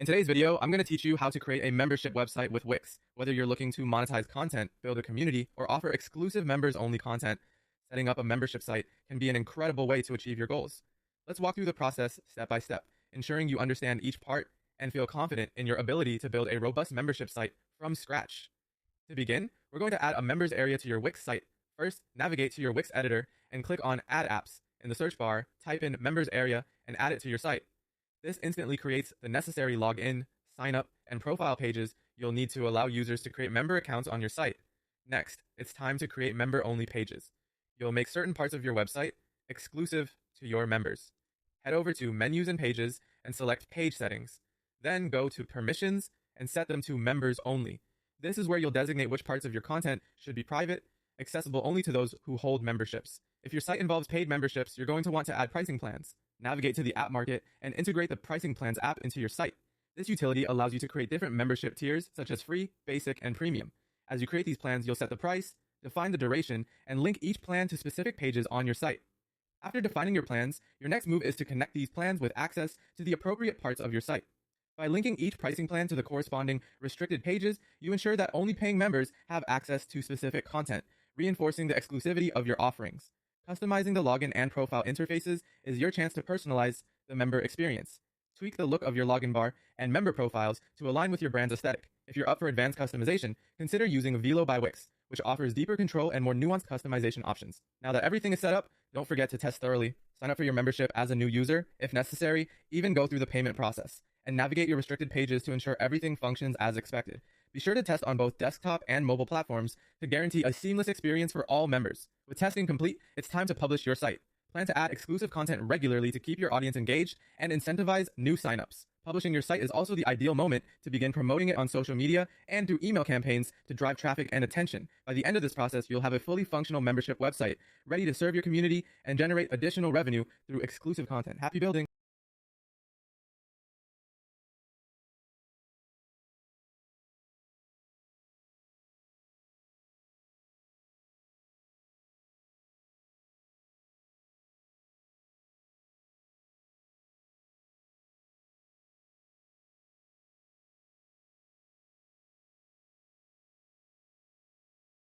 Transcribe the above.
In today's video, I'm going to teach you how to create a membership website with Wix. Whether you're looking to monetize content, build a community, or offer exclusive members-only content, setting up a membership site can be an incredible way to achieve your goals. Let's walk through the process step by step, ensuring you understand each part and feel confident in your ability to build a robust membership site from scratch. To begin, we're going to add a members area to your Wix site. First, navigate to your Wix editor and click on Add Apps. In the search bar, type in members area and add it to your site. This instantly creates the necessary login, sign up, and profile pages you'll need to allow users to create member accounts on your site. Next, it's time to create member-only pages. You'll make certain parts of your website exclusive to your members. Head over to Menus and Pages and select Page Settings. Then go to Permissions and set them to Members Only. This is where you'll designate which parts of your content should be private, accessible only to those who hold memberships. If your site involves paid memberships, you're going to want to add pricing plans. Navigate to the app market and integrate the Pricing Plans app into your site. This utility allows you to create different membership tiers such as free, basic, and premium. As you create these plans, you'll set the price, define the duration, and link each plan to specific pages on your site. After defining your plans, your next move is to connect these plans with access to the appropriate parts of your site. By linking each pricing plan to the corresponding restricted pages, you ensure that only paying members have access to specific content, reinforcing the exclusivity of your offerings. Customizing the login and profile interfaces is your chance to personalize the member experience. Tweak the look of your login bar and member profiles to align with your brand's aesthetic. If you're up for advanced customization, consider using Velo by Wix, which offers deeper control and more nuanced customization options. Now that everything is set up, don't forget to test thoroughly. Sign up for your membership as a new user, if necessary, even go through the payment process, and navigate your restricted pages to ensure everything functions as expected. Be sure to test on both desktop and mobile platforms to guarantee a seamless experience for all members. With testing complete, it's time to publish your site. Plan to add exclusive content regularly to keep your audience engaged and incentivize new signups. Publishing your site is also the ideal moment to begin promoting it on social media and through email campaigns to drive traffic and attention. By the end of this process, you'll have a fully functional membership website ready to serve your community and generate additional revenue through exclusive content. Happy building!